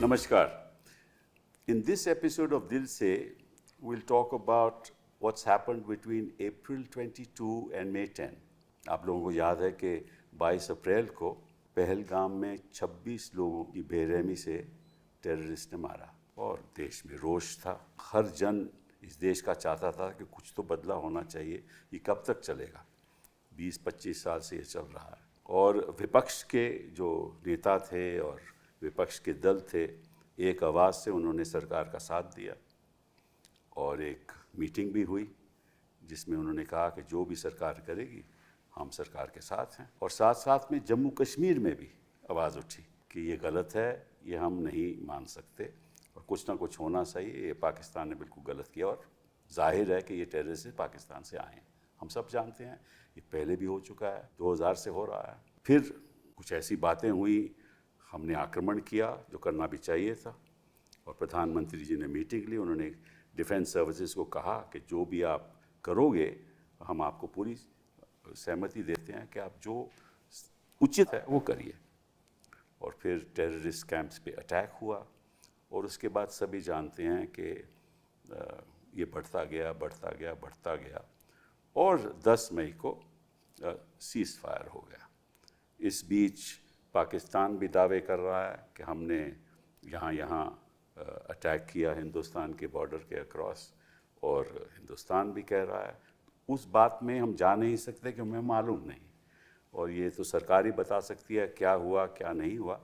Namaskar. In this episode of Dil Se, we'll talk about what's happened between April 22 and May 10. आप लोगों को याद है कि 22 अप्रैल को पहलगाम में 26 लोगों की बेरहमी से टेररिस्ट ने मारा और देश में रोष था। हर जन इस देश का चाहता था कि कुछ तो बदला होना चाहिए। ये कब तक चलेगा? 20-25 साल से ये चल रहा है। और विपक्ष के जो नेता थे और विपक्ष के दल थे, एक आवाज़ से उन्होंने सरकार का साथ दिया और एक मीटिंग भी हुई जिसमें उन्होंने कहा कि जो भी सरकार करेगी हम सरकार के साथ हैं। और साथ साथ में जम्मू कश्मीर में भी आवाज़ उठी कि ये गलत है, ये हम नहीं मान सकते और कुछ ना कुछ होना चाहिए। ये पाकिस्तान ने बिल्कुल गलत किया और जाहिर है कि ये टेररिस्ट पाकिस्तान से आए हैं। हम सब जानते हैं, ये पहले भी हो चुका है, 2000 से हो रहा है। फिर कुछ ऐसी बातें हुई, हमने आक्रमण किया जो करना भी चाहिए था और प्रधानमंत्री जी ने मीटिंग ली। उन्होंने डिफेंस सर्विसेज को कहा कि जो भी आप करोगे हम आपको पूरी सहमति देते हैं कि आप जो उचित है वो करिए। और फिर टेररिस्ट कैंप्स पे अटैक हुआ और उसके बाद सभी जानते हैं कि ये बढ़ता गया और 10 मई को सीज फायर हो गया। इस बीच पाकिस्तान भी दावे कर रहा है कि हमने यहाँ अटैक किया हिंदुस्तान के बॉर्डर के अक्रॉस, और हिंदुस्तान भी कह रहा है। उस बात में हम जा नहीं सकते कि हमें मालूम नहीं, और ये तो सरकार ही बता सकती है क्या हुआ क्या नहीं हुआ।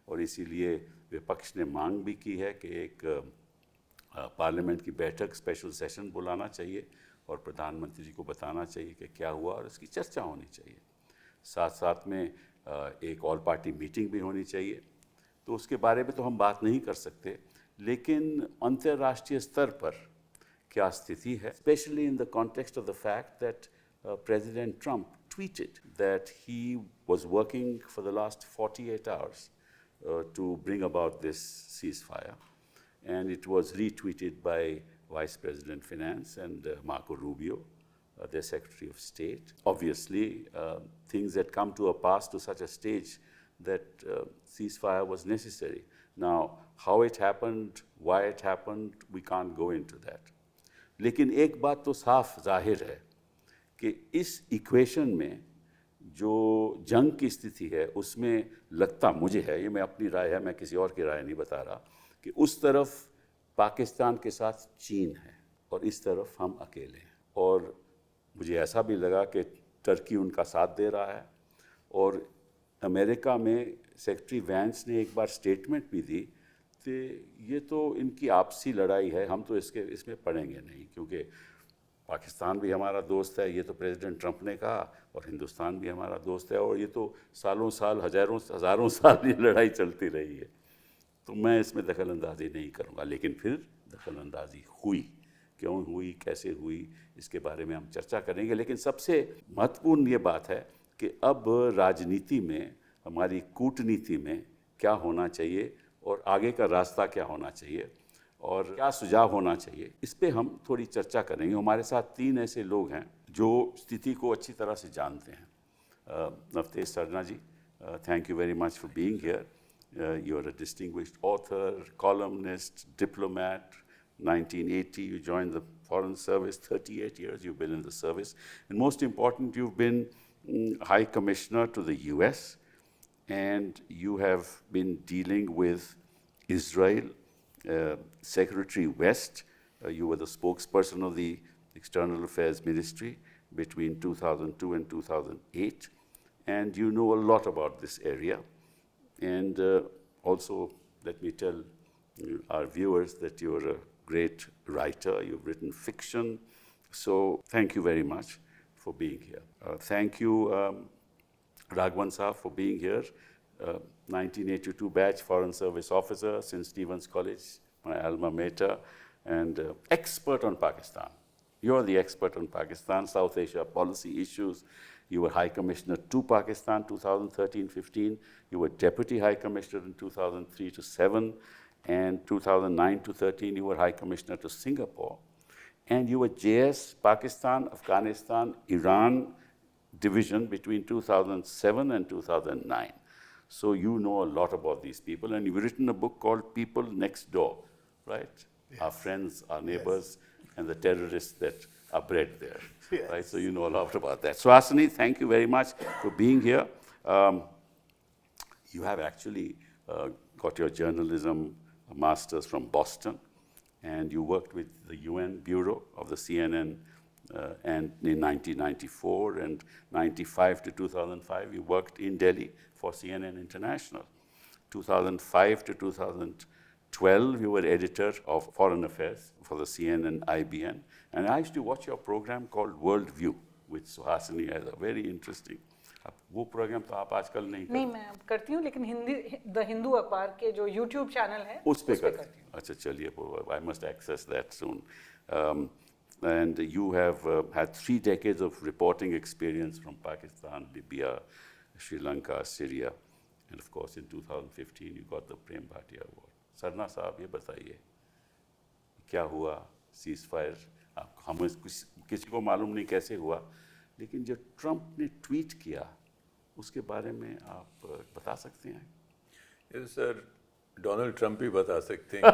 और इसीलिए विपक्ष ने मांग भी की है कि एक पार्लियामेंट की बैठक, स्पेशल सेशन बुलाना चाहिए और प्रधानमंत्री जी को बताना चाहिए कि क्या हुआ और इसकी चर्चा होनी चाहिए। साथ साथ में एक ऑल पार्टी मीटिंग भी होनी चाहिए। तो उसके बारे में तो हम बात नहीं कर सकते, लेकिन अंतर्राष्ट्रीय स्तर पर क्या स्थिति है, specially in the context of the fact that president Trump tweeted that he was working for the last 48 hours to bring about this ceasefire, and it was retweeted by Vice President Finance and Marco Rubio, their Secretary of State. Obviously, things had come to a pass to such a stage that ceasefire was necessary. Now, how it happened, why it happened, we can't go into that. लेकिन एक बात तो साफ जाहिर है कि इस equation में जो जंग की स्थिति है उसमें लगता मुझे है, ये मैं अपनी राय है, मैं किसी और की राय नहीं बता रहा, कि उस तरफ पाकिस्तान के साथ चीन है और इस तरफ हम अकेले हैं। और मुझे ऐसा भी लगा कि टर्की उनका साथ दे रहा है। और अमेरिका में सेक्रेटरी वैंस ने एक बार स्टेटमेंट भी दी कि ये तो इनकी आपसी लड़ाई है, हम तो इसमें पड़ेंगे नहीं, क्योंकि पाकिस्तान भी हमारा दोस्त है, ये तो प्रेसिडेंट ट्रंप ने कहा, और हिंदुस्तान भी हमारा दोस्त है, और ये तो सालों साल हज़ारों साल ये लड़ाई चलती रही है, तो मैं इसमें दखल अंदाजी नहीं करूँगा। लेकिन फिर दखल अंदाजी हुई, क्यों हुई, कैसे हुई, इसके बारे में हम चर्चा करेंगे। लेकिन सबसे महत्वपूर्ण ये बात है कि अब राजनीति में, हमारी कूटनीति में क्या होना चाहिए और आगे का रास्ता क्या होना चाहिए और क्या सुझाव होना चाहिए, इस पे हम थोड़ी चर्चा करेंगे। हमारे साथ 3 ऐसे लोग हैं जो स्थिति को अच्छी तरह से जानते हैं। Navtej Sarna ji, thank you very much for being here. You are a distinguished author, columnist, diplomat. 1980 you joined the foreign service. 38 years you've been in the service, and most important, you've been High Commissioner to the US, and you have been dealing with Israel. Secretary West, you were the spokesperson of the External Affairs Ministry between 2002 and 2008, and you know a lot about this area. And also, let me tell our viewers that you're a great writer, you've written fiction, so thank you very much for being here. Thank you, Raghavan Saab, for being here. 1982 batch Foreign Service officer, St. Stephen's College, my alma mater, and expert on Pakistan. You're the expert on Pakistan, South Asia policy issues. You were High Commissioner to Pakistan 2013-15. You were Deputy High Commissioner in 2003 to 7. And 2009 to 13, you were High Commissioner to Singapore. And you were JS, Pakistan, Afghanistan, Iran division between 2007 and 2009. So you know a lot about these people, and you've written a book called People Next Door, right? Yes. Our friends, our neighbors, yes. and the terrorists that are bred there, yes. right? So you know a lot about that. Suhasini, thank you very much for being here. You have actually got your journalism master's from Boston, and you worked with the UN Bureau of the CNN and in 1994 and 95 to 2005, you worked in Delhi for CNN International. 2005 to 2012, you were editor of Foreign Affairs for the CNN IBN. And I used to watch your program called World View with Suhasini Haidar, very interesting. वो programme तो आप आजकल नहीं नहीं, मैं करती हूँ, लेकिन हिंदी द हिंदू अखबार के जो YouTube चैनल है उस पे करती हूँ. अच्छा, चलिए, I must access that soon. And you have had 3 decades of reporting experience from Pakistan, Libya, Sri Lanka, Syria, and of course in 2015 you got the Prem Bhatia Award. Sarna साहब, ये बताइए क्या हुआ ceasefire? हमें किसी को मालूम नहीं कैसे हुआ, लेकिन जो ट्रंप ने ट्वीट किया उसके बारे में आप बता सकते हैं? यस सर, डोनाल्ड ट्रंप ही बता सकते हैं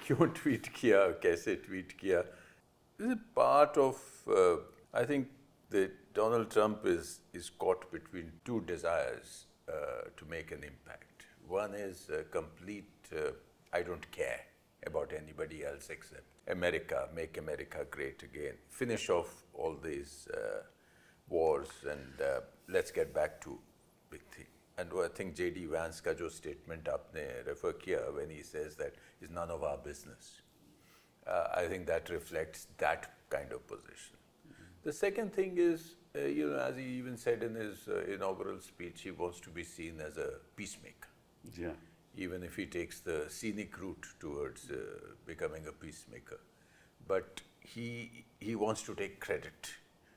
क्यों ट्वीट किया, कैसे ट्वीट किया. This is part of I think that Donald Trump is caught between 2 desires to make an impact. One is complete I don't care about anybody else except America, make America great again, finish off all these wars and let's get back to big thing. And I think J.D. Vance का जो statement आपने refer किया when he says that is none of our business, I think that reflects that kind of position. The second thing is, as he even said in his inaugural speech, he wants to be seen as a peacemaker. Yeah. Even if he takes the scenic route towards becoming a peacemaker. But he wants to take credit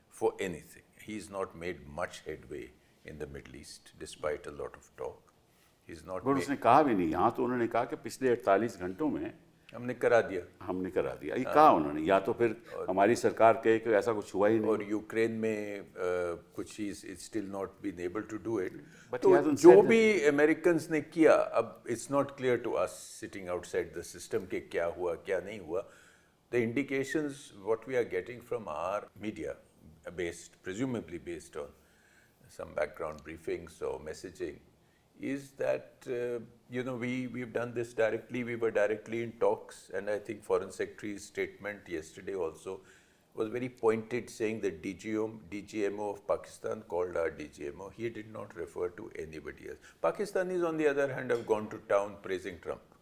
for anything. He's not made much headway in the Middle East, despite a lot of talk. He's not. पर उसने कहा भी नहीं. यहाँ तो उन्होंने कहा कि पिछले 48 घंटों में हमने करा दिया. ये कहा उन्होंने, या तो फिर हमारी सरकार कहे कि ऐसा कुछ हुआ ही नहीं. और यूक्रेन में कुछ is still not been able to do it. तो जो भी अमेरिकन्स ने किया, अब it's not clear to us sitting outside the system के क्या हुआ क्या नहीं हुआ. The indications what we are getting from our media, based presumably based on some background briefings or messaging, is that we've done this directly. We were directly in talks, and I think Foreign Secretary's statement yesterday also was very pointed, saying that DGMO of Pakistan called our DGMO. He did not refer to anybody else. Pakistanis, on the other hand, have gone to town praising Trump.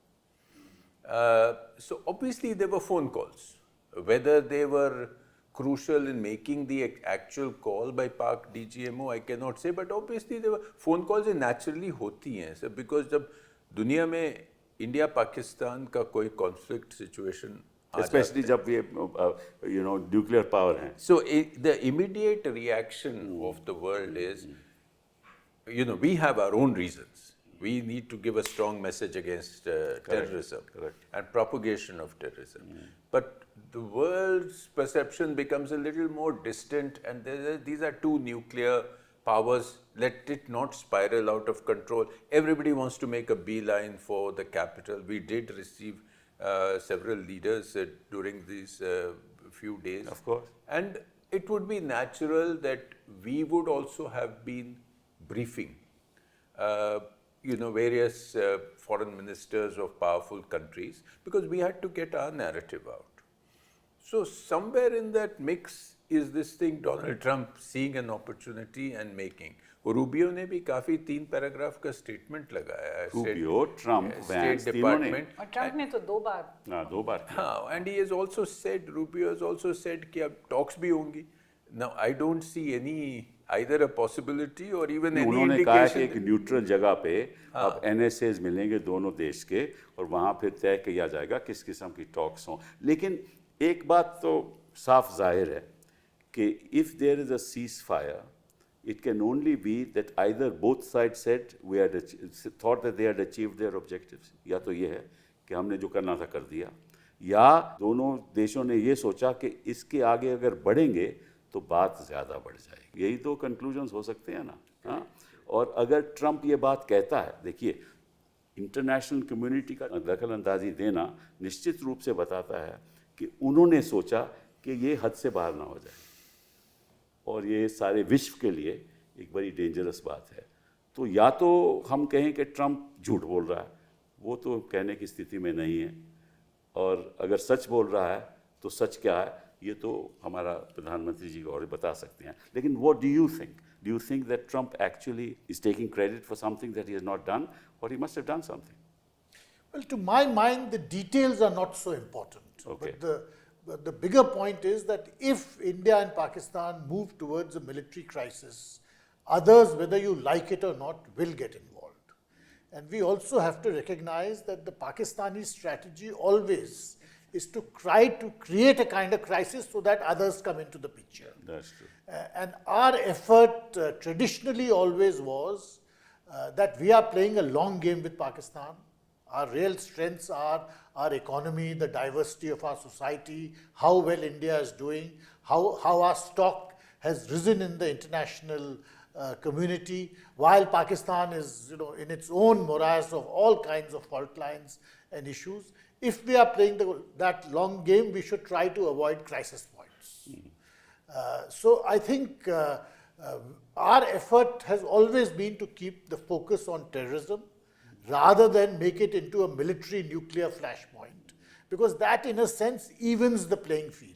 So obviously there were phone calls. Whether they were crucial in making the actual call by Pak DGMO, I cannot say, but obviously there were phone calls. naturally होती हैं sir, because जब दुनिया में India Pakistan का कोई conflict situation, especially जब ये nuclear power हैं. So the immediate reaction of the world is, we have our own reasons. We need to give a strong message against terrorism. Correct. And propagation of terrorism. But the world's perception becomes a little more distant, and these are 2 nuclear powers. Let it not spiral out of control. Everybody wants to make a beeline for the capital. We did receive several leaders during these few days. Of course. And it would be natural that we would also have been briefing various foreign ministers of powerful countries, because we had to get our narrative out. So somewhere in that mix is this thing, Donald Trump seeing an opportunity and making. Rubio ने भी काफी 3 paragraph का statement लगाया है. Rubio, Trump, state department. और Trump ने तो 2 बार. हाँ, and he has also said, Rubio has also said कि अब talks भी होंगी. Now I don't see any either a possibility or even any उन्होंने indication. कहा कि एक न्यूट्रल जगह पे अब NSAs मिलेंगे दोनों देश के, और वहाँ फिर तय किया जाएगा किस किस्म की टॉक्स हों. लेकिन एक बात तो साफ जाहिर है कि if there is a ceasefire, it can only be that either both sides said we had thought that they had achieved their objectives, या तो ये है कि हमने जो करना था कर दिया, या दोनों देशों ने ये सोचा कि इसके आगे अगर बढ़ेंगे तो बात ज़्यादा बढ़ जाएगी. यही तो कंक्लूजन्स हो सकते हैं ना. हाँ, और अगर ट्रंप ये बात कहता है, देखिए इंटरनेशनल कम्युनिटी का दखल अंदाजी देना निश्चित रूप से बताता है कि उन्होंने सोचा कि ये हद से बाहर ना हो जाए और ये सारे विश्व के लिए एक बड़ी डेंजरस बात है। तो या तो हम कहें कि ट्रंप झूठ बोल रहा है, वो तो कहने की स्थिति में नहीं है, और अगर सच बोल रहा है तो सच क्या है ये तो हमारा प्रधानमंत्री जी और बता सकते हैं। लेकिन what do you think? Do you think that Trump actually is taking credit for something that he has not done, or he must have done something? Well, to my mind, the details are not so important. Okay. But the bigger point is that if India and Pakistan move towards a military crisis, others, whether you like it or not, will get involved. And we also have to recognize that the Pakistani strategy always is to try to create a kind of crisis so that others come into the picture. That's true. And our effort traditionally always was that we are playing a long game with Pakistan. Our real strengths are our economy, the diversity of our society, how well India is doing, how our stock has risen in the international community, while Pakistan is, in its own morass of all kinds of fault lines and issues. If we are playing that long game, we should try to avoid crisis points. So I think our effort has always been to keep the focus on terrorism rather than make it into a military nuclear flashpoint, because that in a sense evens the playing field.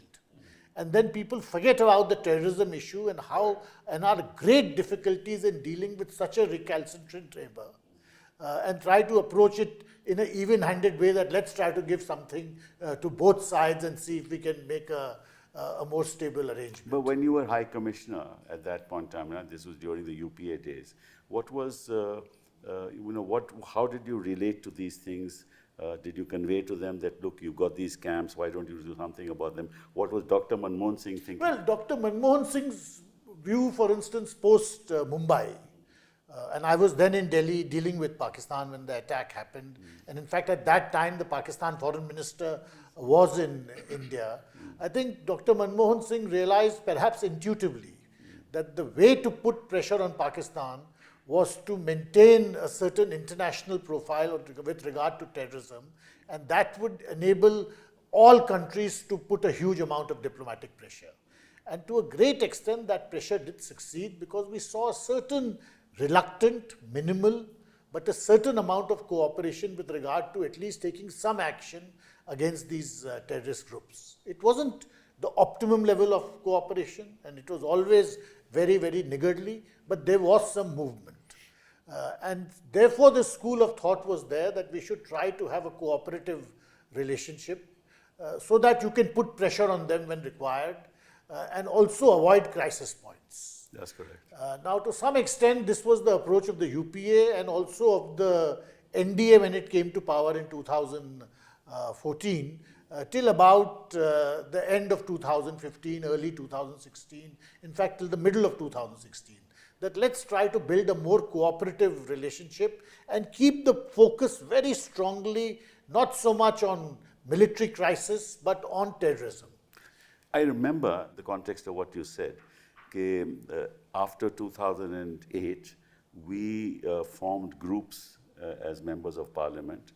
And then people forget about the terrorism issue and our great difficulties in dealing with such a recalcitrant neighbor, and try to approach it in an even-handed way, that let's try to give something to both sides and see if we can make a more stable arrangement. But when you were High Commissioner at that point in time, this was during the UPA days, what was, how did you relate to these things? Did you convey to them that, look, you've got these camps, why don't you do something about them? What was Dr. Manmohan Singh thinking? Well, Dr. Manmohan Singh's view, for instance, post Mumbai, and I was then in Delhi dealing with Pakistan when the attack happened. And in fact, at that time, the Pakistan foreign minister was in India. I think Dr. Manmohan Singh realized, perhaps intuitively, that the way to put pressure on Pakistan was to maintain a certain international profile with regard to terrorism, and that would enable all countries to put a huge amount of diplomatic pressure. And to a great extent, that pressure did succeed, because we saw a certain reluctant, minimal, but a certain amount of cooperation with regard to at least taking some action against these terrorist groups. It wasn't the optimum level of cooperation, and it was always very, very niggardly, but there was some movement. And therefore, the school of thought was there that we should try to have a cooperative relationship so that you can put pressure on them when required, and also avoid crisis points. That's correct. Now, to some extent, this was the approach of the UPA and also of the NDA when it came to power in 2014, till about the end of 2015, early 2016, in fact, till the middle of 2016. That let's try to build a more cooperative relationship and keep the focus very strongly, not so much on military crisis, but on terrorism. I remember the context of what you said. After 2008, we formed groups as members of parliament,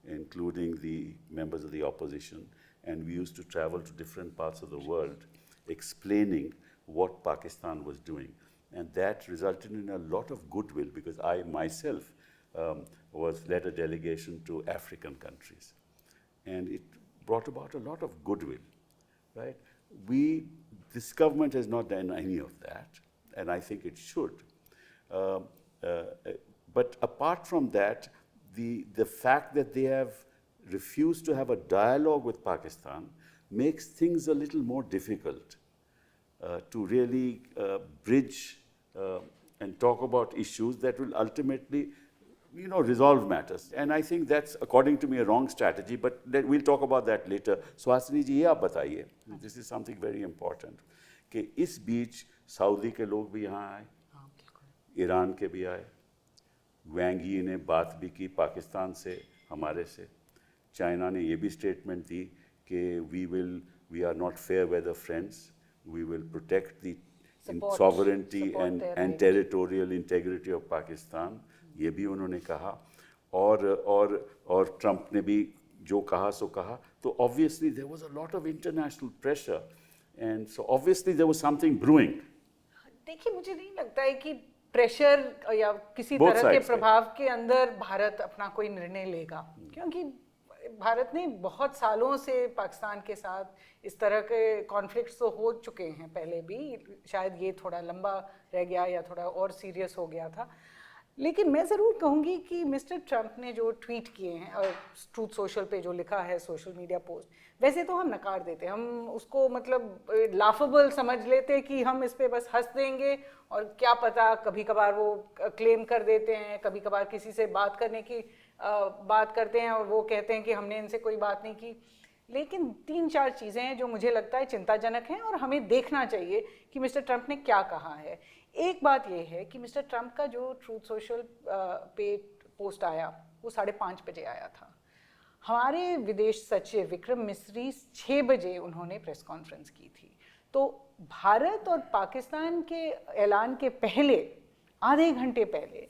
including the members of the opposition, and we used to travel to different parts of the world explaining what Pakistan was doing. And that resulted in a lot of goodwill, because I myself led a delegation to African countries. And it brought about a lot of goodwill, right? This government has not done any of that, and I think it should. But apart from that, the fact that they have refused to have a dialogue with Pakistan makes things a little more difficult to really bridge and talk about issues that will ultimately, resolve matters. And I think that's, according to me, a wrong strategy, but we'll talk about that later. Suhasini ji, ये आप बताइए, this is something very important, कि इस बीच Saudi के लोग भी यहाँ आए, ईरान के भी आए, वैंग यी ने बात भी की पाकिस्तान से, हमारे से, चाइना ने ये भी स्टेटमेंट दी कि we are not fair weather friends, we will protect the sovereignty support and their and right. territorial integrity of Pakistan, ये भी उन्होंने कहा, और ट्रम्प ने भी जो कहा सो कहा. तो obviously there was a lot of international pressure, and so obviously there was something brewing. देखिए, मुझे नहीं लगता है कि प्रेशर या किसी Both तरह के sides प्रभाव के अंदर भारत अपना कोई निर्णय लेगा, क्योंकि भारत ने बहुत सालों से पाकिस्तान के साथ इस तरह के कॉन्फ्लिक्ट्स तो हो चुके हैं पहले भी, शायद ये थोड़ा लंबा रह गया या थोड़ा और सीरियस हो गया था. लेकिन मैं ज़रूर कहूँगी कि मिस्टर ट्रम्प ने जो ट्वीट किए हैं और ट्रूथ सोशल पे जो लिखा है, सोशल मीडिया पोस्ट, वैसे तो हम नकार देते, हम उसको मतलब लाफेबल समझ लेते कि हम इस पे बस हंस देंगे, और क्या पता कभी कभार वो क्लेम कर देते हैं, कभी कभार किसी से बात करने की बात करते हैं और वो कहते हैं कि हमने इनसे कोई बात नहीं की. लेकिन 3-4 चीज़ें हैं जो मुझे लगता है चिंताजनक हैं और हमें देखना चाहिए कि मिस्टर ट्रम्प ने क्या कहा है. एक बात ये है कि मिस्टर ट्रम्प का जो ट्रूथ सोशल पे पोस्ट आया वो 5:30 बजे आया था. हमारे विदेश सचिव विक्रम मिस्री 6 बजे उन्होंने प्रेस कॉन्फ्रेंस की थी. तो भारत और पाकिस्तान के ऐलान के पहले आधे घंटे पहले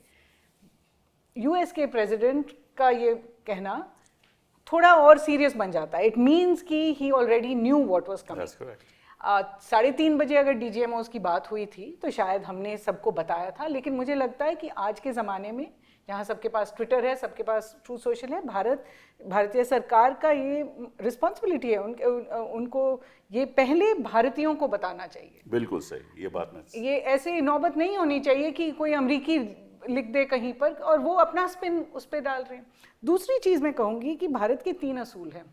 यूएस के प्रेसिडेंट का ये कहना थोड़ा और सीरियस बन जाता है. इट मीन्स कि he already knew what was coming. 3:30 बजे अगर डीजीएमओस की बात हुई थी तो शायद हमने सबको बताया था, लेकिन मुझे लगता है कि आज के ज़माने में जहाँ सबके पास ट्विटर है, सबके पास ट्रूथ सोशल है, भारतीय सरकार का ये रिस्पॉन्सिबिलिटी है, उनको ये पहले भारतीयों को बताना चाहिए. बिल्कुल सही, ये बात मैं, ये ऐसे नौबत नहीं होनी चाहिए कि कोई अमरीकी लिख दे कहीं पर और वो अपना स्पिन उस पर डाल रहे हैं. दूसरी चीज़ मैं कहूँगी कि भारत के 3 असूल हैं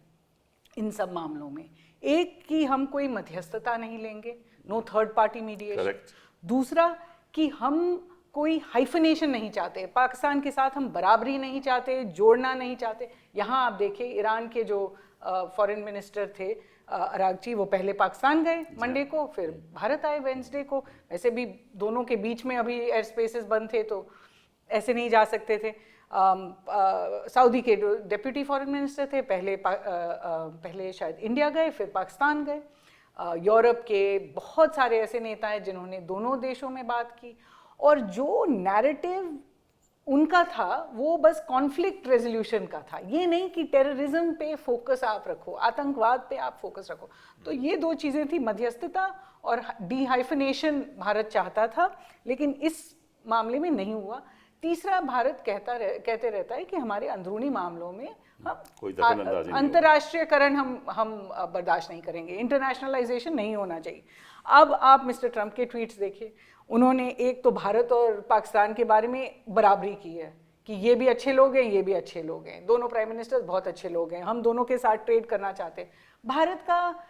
इन सब मामलों में. एक कि हम कोई मध्यस्थता नहीं लेंगे, नो थर्ड पार्टी मीडिएशन. दूसरा कि हम कोई हाइफनेशन नहीं चाहते, पाकिस्तान के साथ हम बराबरी नहीं चाहते, जोड़ना नहीं चाहते. यहाँ आप देखिए ईरान के जो फॉरेन मिनिस्टर थे अरागची, वो पहले पाकिस्तान गए मंडे को, फिर भारत आए वेंसडे को. वैसे भी दोनों के बीच में अभी एयर स्पेसेस बंद थे तो ऐसे नहीं जा सकते थे. सऊदी के जो डिप्टी फॉरेन मिनिस्टर थे पहले शायद इंडिया गए, फिर पाकिस्तान गए. यूरोप के बहुत सारे ऐसे नेता हैं जिन्होंने दोनों देशों में बात की, और जो नैरेटिव उनका था वो बस कॉन्फ्लिक्ट रेजोल्यूशन का था. ये नहीं कि टेररिज्म पे फोकस आप रखो, आतंकवाद पे आप फोकस रखो. तो ये 2 चीज़ें थी, मध्यस्थता और डीहाइफनेशन भारत चाहता था, लेकिन इस मामले में नहीं हुआ. तीसरा, भारत कहते रहता है कि हमारे अंदरूनी मामलों में हम अंतर्राष्ट्रीयकरण हम बर्दाश्त नहीं करेंगे, इंटरनेशनलाइजेशन नहीं होना चाहिए. अब आप मिस्टर ट्रम्प के ट्वीट्स देखिए, उन्होंने एक तो भारत और पाकिस्तान के बारे में बराबरी की है कि ये भी अच्छे लोग हैं, ये भी अच्छे लोग हैं, दोनों प्राइम मिनिस्टर्स बहुत अच्छे लोग हैं, हम दोनों के साथ ट्रेड करना चाहते हैं. भारत का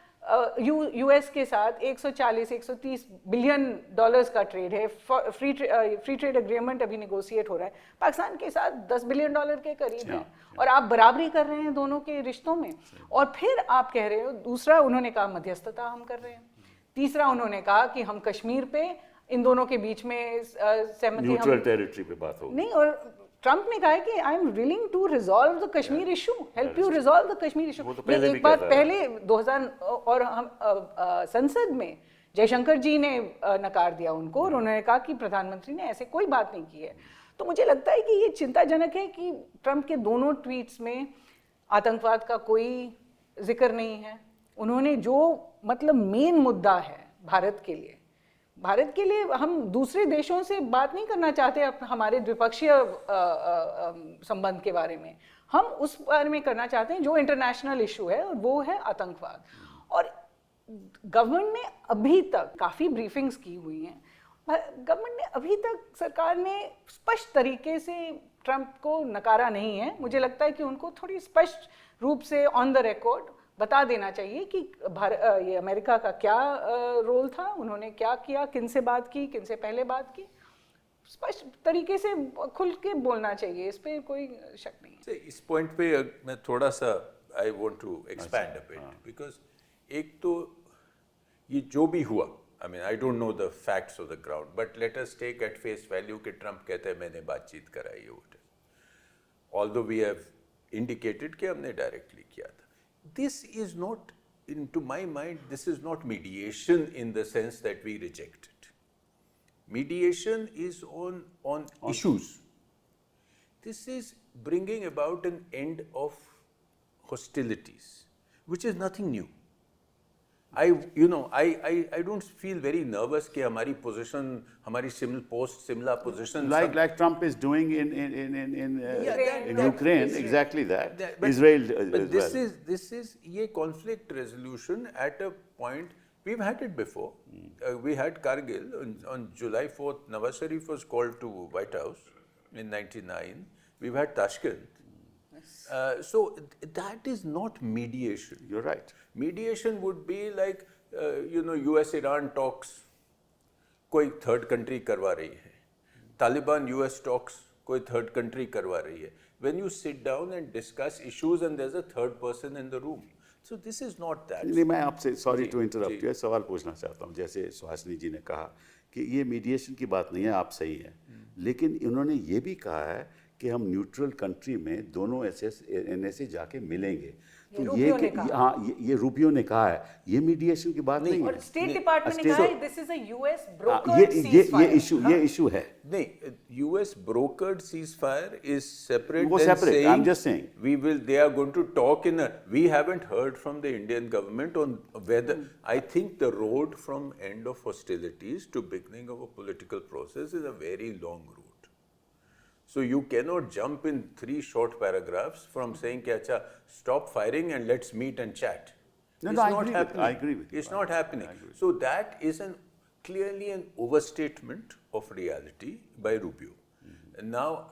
यूएस के साथ 140-130 बिलियन डॉलर्स का ट्रेड है, फ्री ट्रेड एग्रीमेंट अभी नेगोशिएट हो रहा है. पाकिस्तान के साथ 10 बिलियन डॉलर के करीब है, और आप बराबरी कर रहे हैं दोनों के रिश्तों में. और फिर आप कह रहे हो, दूसरा उन्होंने कहा मध्यस्थता हम कर रहे हैं. तीसरा उन्होंने कहा कि हम कश्मीर पे इन दोनों के बीच में सहमति, न्यूट्रल टेरिटरी पे बात होगी नहीं. और ट्रम्प ने कहा है कि I am willing to resolve the Kashmir issue, help you resolve the Kashmir issue. ये एक बार पहले 2000 और हम संसद में जयशंकर जी ने नकार दिया उनको, और उन्होंने कहा कि प्रधानमंत्री ने ऐसे कोई बात नहीं की है. तो मुझे लगता है कि ये चिंताजनक है कि ट्रम्प के दोनों ट्वीट्स में आतंकवाद का कोई जिक्र नहीं है. उन्होंने जो मतलब मेन मुद्दा है भारत के लिए हम दूसरे देशों से बात नहीं करना चाहते हमारे द्विपक्षीय संबंध के बारे में, हम उस बारे में करना चाहते हैं जो इंटरनेशनल इशू है, और वो है आतंकवाद. और गवर्नमेंट ने अभी तक काफ़ी ब्रीफिंग्स की हुई हैं, गवर्नमेंट ने अभी तक, सरकार ने स्पष्ट तरीके से ट्रम्प को नकारा नहीं है. मुझे लगता है कि उनको थोड़ी स्पष्ट रूप से ऑन द रिकॉर्ड बता देना चाहिए कि ये अमेरिका का क्या रोल था, उन्होंने क्या किया, किन से बात की, किन से पहले बात की. स्पष्ट तरीके से खुल के बोलना चाहिए, इस पे कोई शक नहीं. इस पॉइंट पे मैं थोड़ा सा I want to expand a bit, because एक तो ये जो भी हुआ, I mean I don't know the facts of the ground, but let us take at face value कि ट्रम्प कहते हैं मैंने बातचीत कराई है, ऑल्दो वी हैव इंडिकेटेड कि हमने डायरेक्टली किया था. This is not, to my mind, this is not mediation in the sense that we reject it. Mediation is on issues. This is bringing about an end of hostilities, which is nothing new. I don't feel very nervous कि हमारी position, हमारी similar position. Like Trump is doing in Ukraine, exactly that. But Israel but as this well. is ये conflict resolution at a point. We've had it before. We had Kargil on July 4th. Nawaz Sharif was called to White House in '99. We've had Tashkent. So that is not mediation. You're right. Mediation would be like, US-Iran talks, कोई third country करवा रही है. Taliban-US talks, कोई third country करवा रही है. When you sit down and discuss issues and there's a third person in the room. So this is not that. नहीं, मैं आपसे सॉरी टू इंटरप्ट यू, सवाल पूछना चाहता हूँ. जैसे सुहासिनी जी ने कहा कि ये मीडिएशन की बात नहीं है, आप सही हैं, लेकिन इन्होंने ये भी कहा है कि हम न्यूट्रल कंट्री में दोनों NSA जाके मिलेंगे. तो ये रूबियो ने कहा है, ये मीडिएशन की बात नहीं है. और स्टेट डिपार्टमेंट ने कहा है this is a US brokered ceasefire. ये इशू है. नहीं, US brokered ceasefire is separate वो than separate, saying I'm just saying. they are going to talk in a. We haven't heard from the Indian government on whether. I think the road from end of hostilities to beginning of a political process is a very long route. So you cannot jump in 3 short paragraphs from saying कि अच्छा stop firing and let's meet and chat. No, it's no, not happening. I agree with you. It's not happening. So that is clearly an overstatement of reality by Rubio. And now,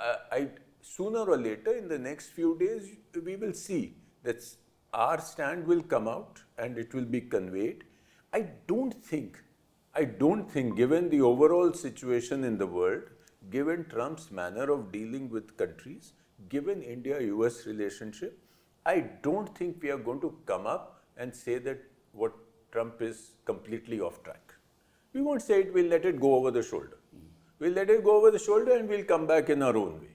sooner or later, in the next few days, we will see that our stand will come out and it will be conveyed. I don't think, given the overall situation in the world, given Trump's manner of dealing with countries, given India-US relationship, I don't think we are going to come up and say that what Trump is completely off track. We won't say it, we'll let it go over the shoulder. We'll let it go over the shoulder and we'll come back in our own way.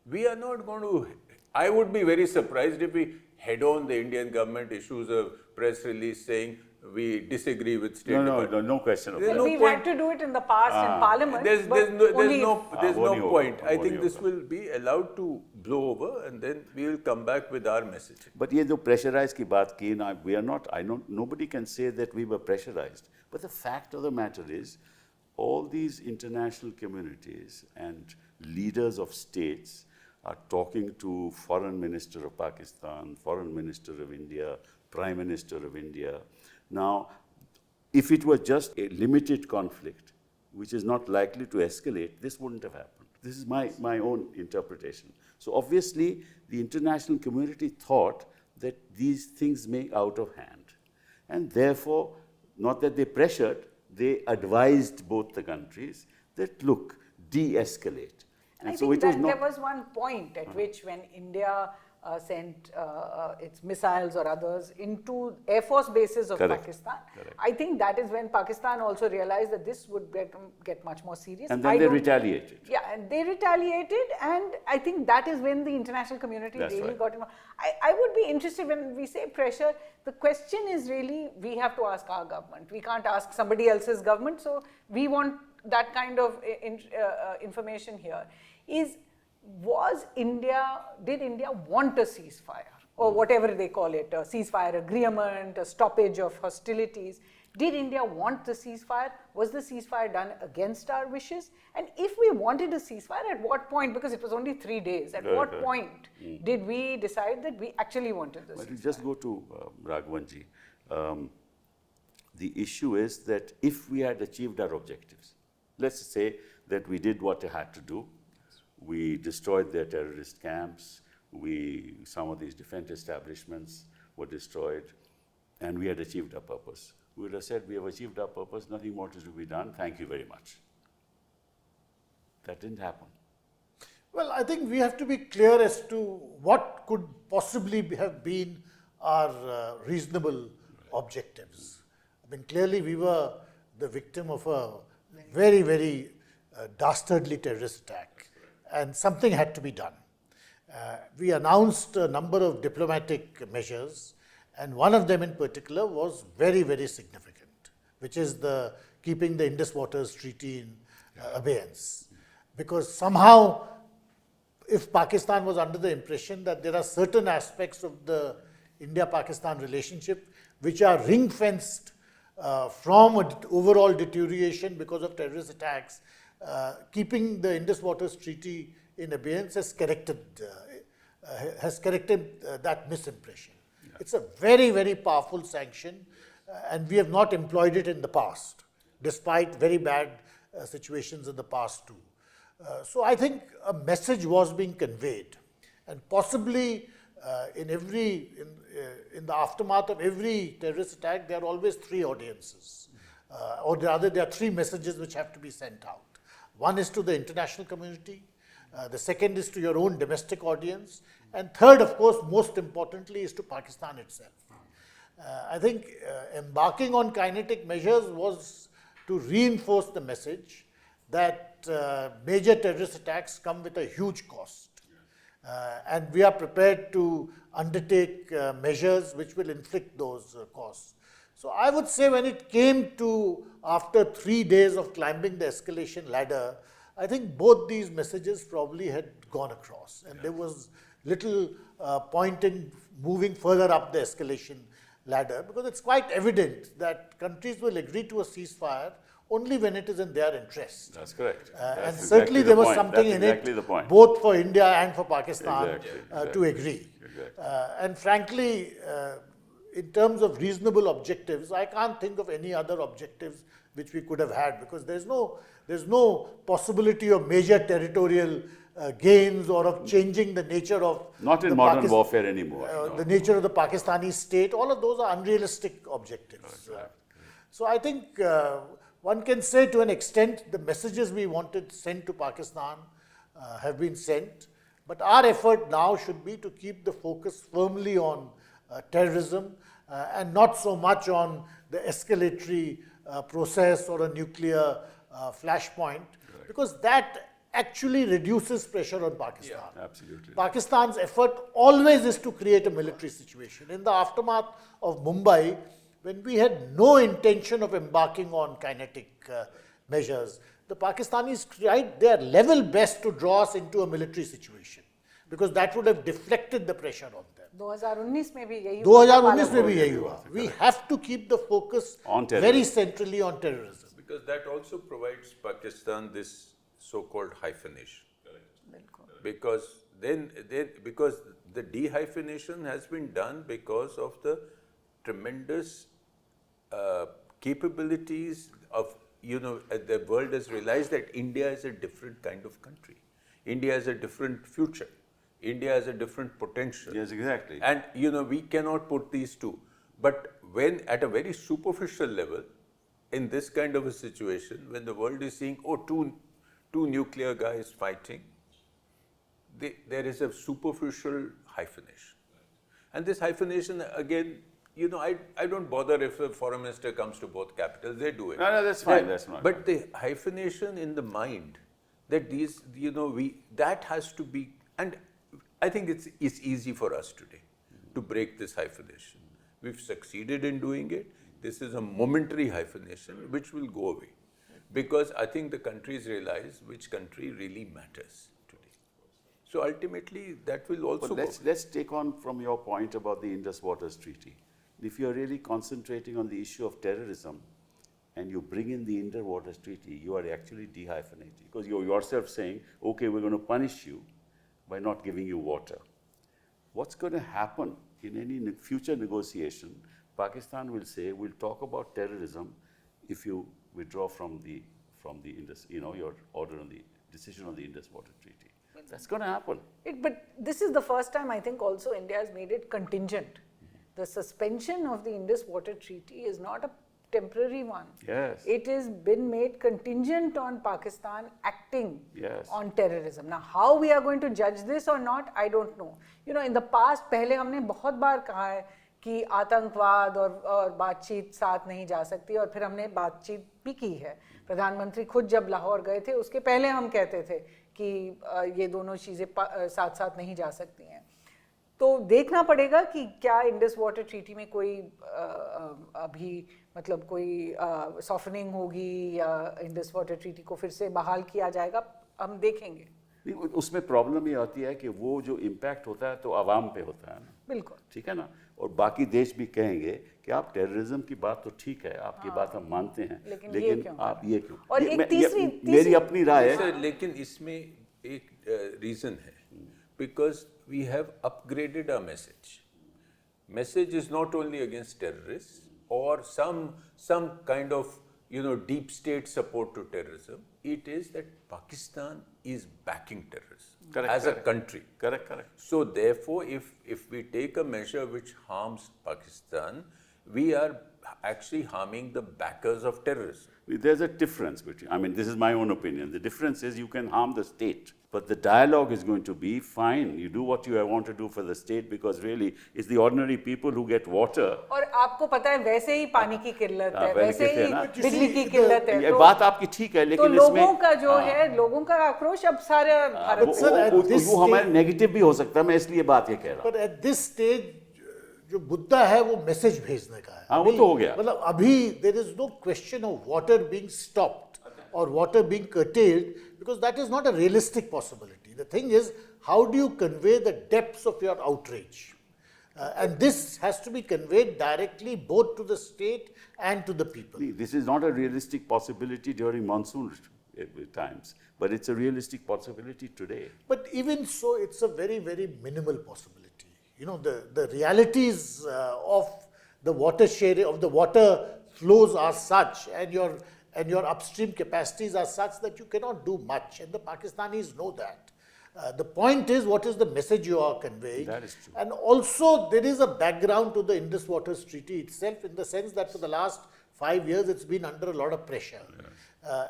We are not going to, I would be very surprised if we head on the Indian government issues a press release saying we disagree with State Department. No question of There's that. no We've point. had to do it in the past in Parliament. There's no point. I think होगा. this will be allowed to blow over and then we will come back with our message. But ये जो pressurized की बात की ना, we are not. Nobody can say that we were pressurized. But the fact of the matter is, all these international communities and leaders of states are talking to Foreign Minister of Pakistan, Foreign Minister of India, Prime Minister of India. Now, if it was just a limited conflict, which is not likely to escalate, this wouldn't have happened. This is my own interpretation. So obviously, the international community thought that these things may out of hand. And therefore, not that they pressured, they advised both the countries that, look, de-escalate. And I think that there was one point at which when India sent its missiles or others into Air Force bases of Pakistan. Correct. I think that is when Pakistan also realized that this would get much more serious. And then they retaliated. Yeah, and they retaliated, and I think that is when the international community really got involved. I would be interested when we say pressure, the question is really, we have to ask our government. We can't ask somebody else's government, so we want that kind of information here. Did India want a ceasefire, or whatever they call it, a ceasefire agreement, a stoppage of hostilities? Did India want the ceasefire? Was the ceasefire done against our wishes? And if we wanted a ceasefire, at what point, because it was only 3 days, at what point did we decide that we actually wanted the ceasefire? But just go to Raghavanji. The issue is that if we had achieved our objectives, let's say that we did what we had to do, we destroyed their terrorist camps, some of these defense establishments were destroyed, and we had achieved our purpose. We would have said, we have achieved our purpose, nothing more to be done, thank you very much. That didn't happen. Well, I think we have to be clear as to what could possibly have been our reasonable objectives. I mean, clearly we were the victim of a very, very dastardly terrorist attack. And something had to be done. We announced a number of diplomatic measures, and one of them in particular was very, very significant, which is keeping the Indus Waters Treaty abeyance. Because somehow, if Pakistan was under the impression that there are certain aspects of the India-Pakistan relationship which are ring-fenced from an overall deterioration because of terrorist attacks, keeping the Indus Waters Treaty in abeyance has corrected that misimpression. Yeah. It's a very, very powerful sanction, and we have not employed it in the past, despite very bad situations in the past too. So I think a message was being conveyed, and possibly in the aftermath of every terrorist attack, there are always three audiences, or rather there are three messages which have to be sent out. One is to the international community, the second is to your own domestic audience, and third, of course, most importantly, is to Pakistan itself. I think embarking on kinetic measures was to reinforce the message that major terrorist attacks come with a huge cost. And we are prepared to undertake measures which will inflict those costs. So I would say when it came to after 3 days of climbing the escalation ladder, I think both these messages probably had gone across, and there was little point in moving further up the escalation ladder, because it's quite evident that countries will agree to a ceasefire only when it is in their interest. That's correct. And certainly there was something in it, both for India and for Pakistan, to agree. Exactly. And frankly, in terms of reasonable objectives, I can't think of any other objectives which we could have had, because there's no possibility of major territorial gains or of changing the nature of not in modern warfare anymore. The nature of the Pakistani state. All of those are unrealistic objectives. So I think one can say to an extent the messages we wanted sent to Pakistan have been sent, but our effort now should be to keep the focus firmly on terrorism and not so much on the escalatory process or a nuclear flashpoint, because that actually reduces pressure on Pakistan. Yeah, absolutely. Pakistan's effort always is to create a military situation. In the aftermath of Mumbai, when we had no intention of embarking on kinetic measures, the Pakistanis tried their level best to draw us into a military situation, because that would have deflected the pressure on them. 2019 में भी यही 2019 में भी यही हुआ. We have to keep the focus on very centrally on terrorism. Because that also provides Pakistan this so-called hyphenation. Because because the dehyphenation has been done because of the tremendous capabilities of, the world has realized that India is a different kind of country. India has a different future. India has a different potential. Yes, exactly. And, we cannot put these two. But when at a very superficial level, in this kind of a situation, when the world is seeing, two nuclear guys fighting, there is a superficial hyphenation. And this hyphenation, again, I don't bother if a foreign minister comes to both capitals, they do it. No, that's fine, that's not. But the hyphenation in the mind, that these, that has to be, and I think it's easy for us today to break this hyphenation. We've succeeded in doing it. This is a momentary hyphenation which will go away, because I think the countries realize which country really matters today. So ultimately, that will also go. Let's take on from your point about the Indus Waters Treaty. If you're really concentrating on the issue of terrorism and you bring in the Indus Waters Treaty, you are actually dehyphenating, because you're yourself saying, okay, we're going to punish you by not giving you water. What's going to happen in any future negotiation? Pakistan will say, we'll talk about terrorism if you withdraw from the Indus, your order on the decision on the Indus Water Treaty. That's going to happen. But this is the first time I think also India has made it contingent. The suspension of the Indus Water Treaty is not a temporary one. Yes. It has been made contingent on Pakistan acting on terrorism. Now, how we are going to judge this or not, I don't know. In the past, पहले हमने बहुत बार कहा है कि आतंकवाद और बातचीत साथ नहीं जा सकती, और फिर हमने बातचीत भी की है. प्रधानमंत्री खुद जब लाहौर गए थे, उसके पहले हम कहते थे कि ये दोनों चीज़ें साथ साथ नहीं जा सकती हैं. तो देखना पड़ेगा कि क्या इंडस वाटर ट्रीटी में कोई अभी मतलब कोई सॉफ्टनिंग होगी या इंडस वाटर ट्रीटी को फिर से बहाल किया जाएगा, हम देखेंगे। नहीं, उसमें प्रॉब्लम ये होती है कि वो जो इम्पैक्ट होता है तो आवाम पे होता है ना, बिल्कुल, ठीक है ना। और बाकी देश भी कहेंगे कि आप टेररिज्म की बात तो ठीक है, आपकी बात हम मानते हैं, लेकिन आप ये क्यों। और एक तीसरी मेरी अपनी राय है। सर, लेकिन इसमें एक रीज़न है, because we have upgraded our message. Message is not only against terrorists or some kind of deep state support to terrorism. It is that Pakistan is backing terrorism as a country. Correct. So therefore, if we take a measure which harms Pakistan, we are actually harming the backers of terrorism. There's a difference between, I mean, this is my own opinion. The difference is you can harm the state, but the dialogue is going to be fine. You do what you want to do for the state, because really it's the ordinary people who get water. और आपको पता है वैसे ही पानी की किल्लत है, वैसे वैसे कहते ही हैं ना, बिजली की किल्लत है। ये बात आपकी ठीक है, लेकिन तो लोगों का जो है, लोगों का आक्रोश अब सारे भारत से वो हमारे नेगेटिव भी हो सकता है, मैं इसलिए बात ये कह रहा हूँ। पर एट दिस स्टेज जो मुद्दा है वो मैसेज भेजने का है। हाँ, वो तो हो गया। मतलब अभी there is no question of water being stopped or water being curtailed, because that is not a realistic possibility. The thing is, how do you convey the depths of your outrage? And this has to be conveyed directly both to the state and to the people. This is not a realistic possibility during monsoon times, but it's a realistic possibility today. But even so, it's a very, very minimal possibility. The realities of the water sharing, of the water flows are such, and your upstream capacities are such that you cannot do much, and the Pakistanis know that. The point is, what is the message you are conveying? That is true. And also, there is a background to the Indus Waters Treaty itself, in the sense that for the last 5 years, it's been under a lot of pressure.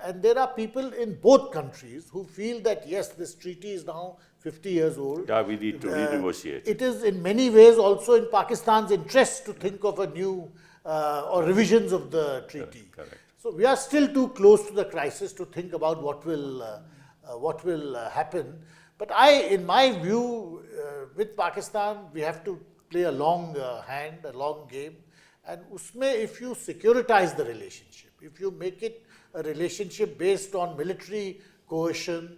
And there are people in both countries who feel that, yes, this treaty is now 50 years old. Yeah, we need to renegotiate. It is in many ways also in Pakistan's interest to think of a new or revisions of the treaty. Correct. So we are still too close to the crisis to think about what will happen. But in my view, with Pakistan, we have to play a long hand, a long game. And usme, if you securitize the relationship, if you make it a relationship based on military coercion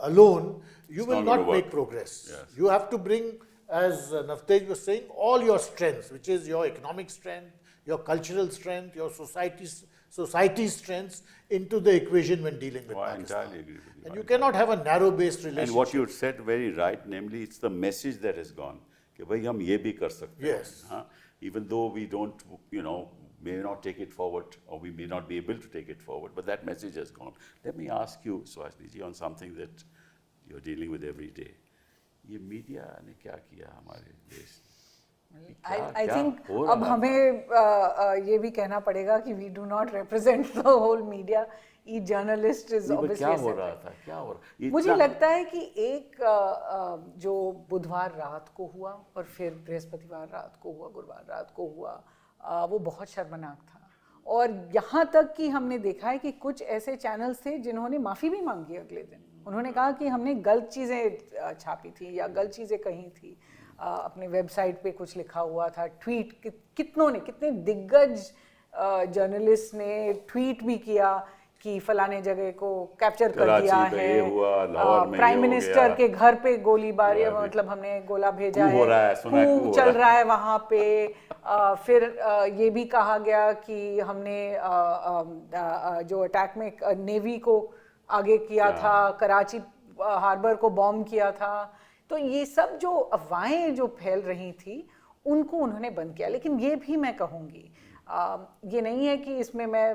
alone, you will not make progress. Yes. You have to bring, as Navtej was saying, all your strengths, which is your economic strength, your cultural strength, your society's strengths into the equation when dealing with Pakistan. I entirely agree with you. And you cannot have a narrow-based relationship. And what you said very right, namely, it's the message that has gone. कि भाई हम ये भी कर सकते हैं. Yes. Even though we don't, may not take it forward, or we may not be able to take it forward, but that message has gone. Let me ask you, Suhasini ji, on something that you're dealing with every day. ये media ने क्या किया हमारे देश? I think अब हमें ये भी कहना पड़ेगा कि we do not represent the whole media. Each journalist is obviously क्या हो रहा था? क्या हो रहा? मुझे लगता है कि एक जो बुधवार रात को हुआ और फिर बृहस्पतिवार रात को हुआ, गुरुवार रात को हुआ, वो बहुत शर्मनाक था. और यहाँ तक कि हमने देखा है कि कुछ ऐसे चैनल्स थे जिन्होंने माफ़ी भी मांगी अगले दिन. उन्होंने कहा कि हमने गलत चीज़ें छापी थी या गलत चीज़ें कही थी. अपने वेबसाइट पे कुछ लिखा हुआ था. ट्वीट कितने दिग्गज जर्नलिस्ट ने ट्वीट भी किया कि फलाने जगह को कैप्चर कर दिया है, प्राइम मिनिस्टर के घर पे गोलीबारी, मतलब हमने गोला भेजा है, खूब चल रहा है वहाँ पे. फिर ये भी कहा गया कि हमने जो अटैक में नेवी को आगे किया था, कराची हार्बर को बॉम्ब किया था. तो ये सब जो अफवाहें जो फैल रही थी उनको उन्होंने बंद किया. लेकिन ये भी मैं कहूँगी, ये नहीं है कि इसमें मैं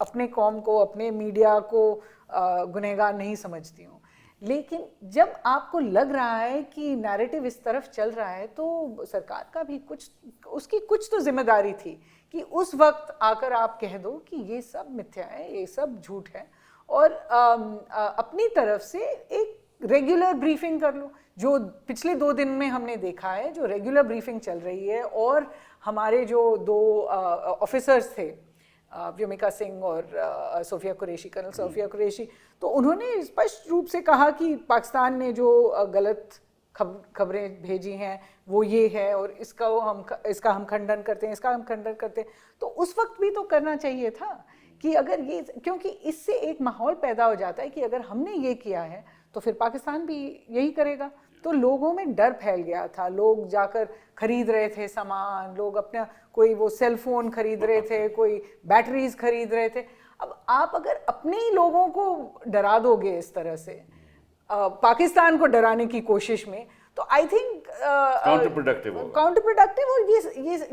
अपने कौम को, अपने मीडिया को गुनहगार नहीं समझती हूँ. लेकिन जब आपको लग रहा है कि नैरेटिव इस तरफ चल रहा है, तो सरकार का भी उसकी कुछ तो जिम्मेदारी थी कि उस वक्त आकर आप कह दो कि ये सब मिथ्या है, ये सब झूठ है, और अपनी तरफ से एक रेगुलर ब्रीफिंग कर लो. जो पिछले 2 दिन में हमने देखा है, जो रेगुलर ब्रीफिंग चल रही है, और हमारे जो 2 ऑफिसर्स थे, व्योमिका सिंह और सोफिया कुरैशी, कर्नल सोफिया कुरैशी, तो उन्होंने स्पष्ट रूप से कहा कि पाकिस्तान ने जो गलत खबरें भेजी हैं, वो ये है और इसका हम खंडन करते हैं, इसका हम खंडन करते हैं। तो उस वक्त भी तो करना चाहिए था कि अगर ये, क्योंकि इससे एक माहौल पैदा हो जाता है कि अगर हमने ये किया है तो फिर पाकिस्तान भी यही करेगा। तो लोगों में डर फैल गया था, लोग जाकर खरीद रहे थे सामान, लोग अपना कोई वो सेल फोन खरीद रहे थे, कोई बैटरीज खरीद रहे थे। अब आप अगर अपने ही लोगों को डरा दोगे इस तरह से, पाकिस्तान को डराने की कोशिश में, तो आई थिंक काउंटर प्रोडक्टिव, और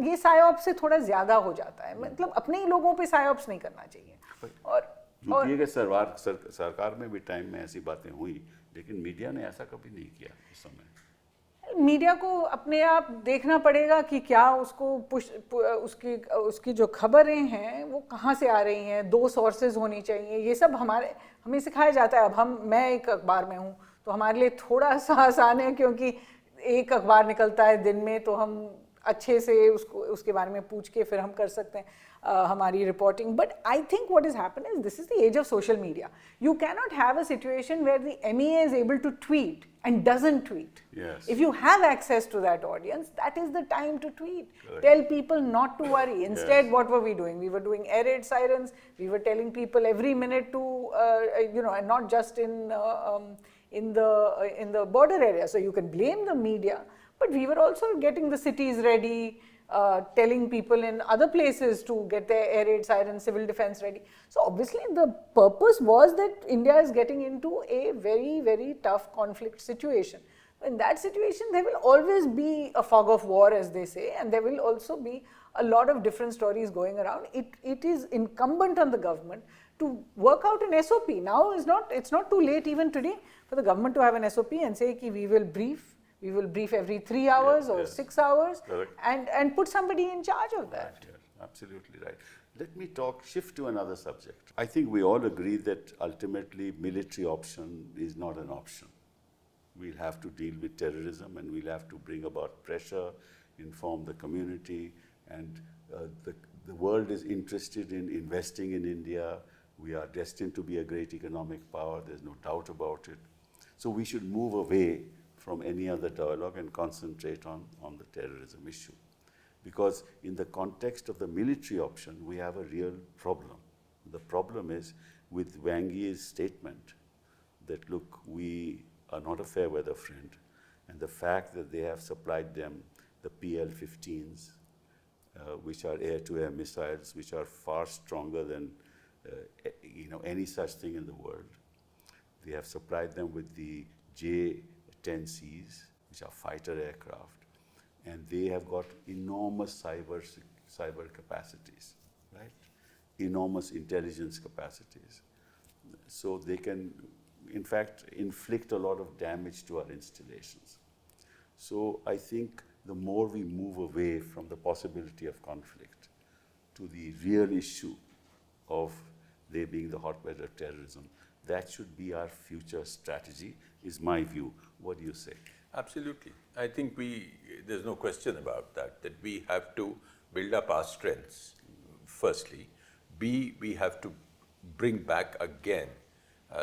ये सायोप से थोड़ा ज्यादा हो जाता है। मतलब अपने ही लोगों पे सायोप्स नहीं करना चाहिए। और यूपीए के सरकार में भी टाइम में ऐसी बातें हुई, लेकिन मीडिया ने ऐसा कभी नहीं किया उस समय। मीडिया को अपने आप देखना पड़ेगा कि क्या उसको उसकी जो खबरें हैं वो कहाँ से आ रही हैं, 2 सोर्सेज होनी चाहिए। ये सब हमें सिखाया जाता है। अब मैं एक अखबार में हूँ तो हमारे लिए थोड़ा सा आसान है, क्योंकि एक अखबार निकलता है दिन में, तो हम अच्छे से उसके बारे में पूछ के फिर हम कर सकते हैं हमारी reporting. But I think what is happen is this is the age of social media. You can not have a situation where the MEA is able to tweet and doesn't tweet. Yes. If you have access to that audience, that is the time to tweet. Correct. Tell people not to worry. Instead, what were we doing? We were doing air raid sirens. We were telling people every minute to, and not just in the border area. So you can blame the media, but we were also getting the cities ready, telling people in other places to get their air raid sirens, civil defense ready. So obviously the purpose was that India is getting into a very, very tough conflict situation. In that situation, there will always be a fog of war, as they say, and there will also be a lot of different stories going around. It is incumbent on the government to work out an SOP. Now it's not too late even today for the government to have an SOP and say ki we will brief every 3 hours or 6 hours. Correct. and put somebody in charge of that. Right, yes, absolutely right. Let me shift to another subject. I think we all agree that ultimately military option is not an option. We'll have to deal with terrorism, and we'll have to bring about pressure, inform the community, and the world is interested in investing in India. We are destined to be a great economic power, there's no doubt about it. So we should move away from any other dialogue and concentrate on the terrorism issue. Because in the context of the military option, we have a real problem. The problem is with Wang Yi's statement that, look, we are not a fair weather friend, and the fact that they have supplied them the PL-15s, which are air-to-air missiles, which are far stronger than any such thing in the world. They have supplied them with the J-10Cs, which are fighter aircraft, and they have got enormous cyber capacities, right? Enormous intelligence capacities. So they can, in fact, inflict a lot of damage to our installations. So I think the more we move away from the possibility of conflict to the real issue of they being the hotbed of terrorism, that should be our future strategy, is my view. What do you say? Absolutely. I think there's no question about that we have to build up our strengths, firstly. B, we have to bring back again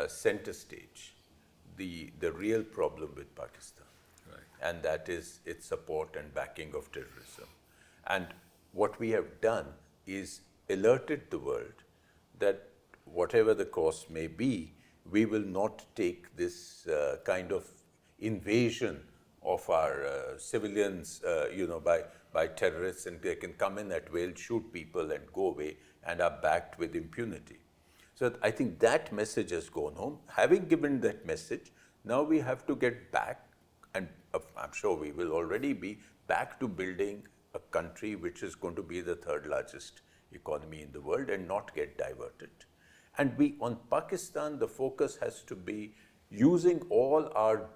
center stage the real problem with Pakistan. Right. And that is its support and backing of terrorism. And what we have done is alerted the world that whatever the cost may be, we will not take this kind of invasion of our civilians, by terrorists, and they can come in at will, shoot people and go away, and are backed with impunity. So I think that message has gone home. Having given that message, now we have to get back, and I'm sure we will already be back to building a country which is going to be the 3rd largest economy in the world and not get diverted. And on Pakistan, the focus has to be using all our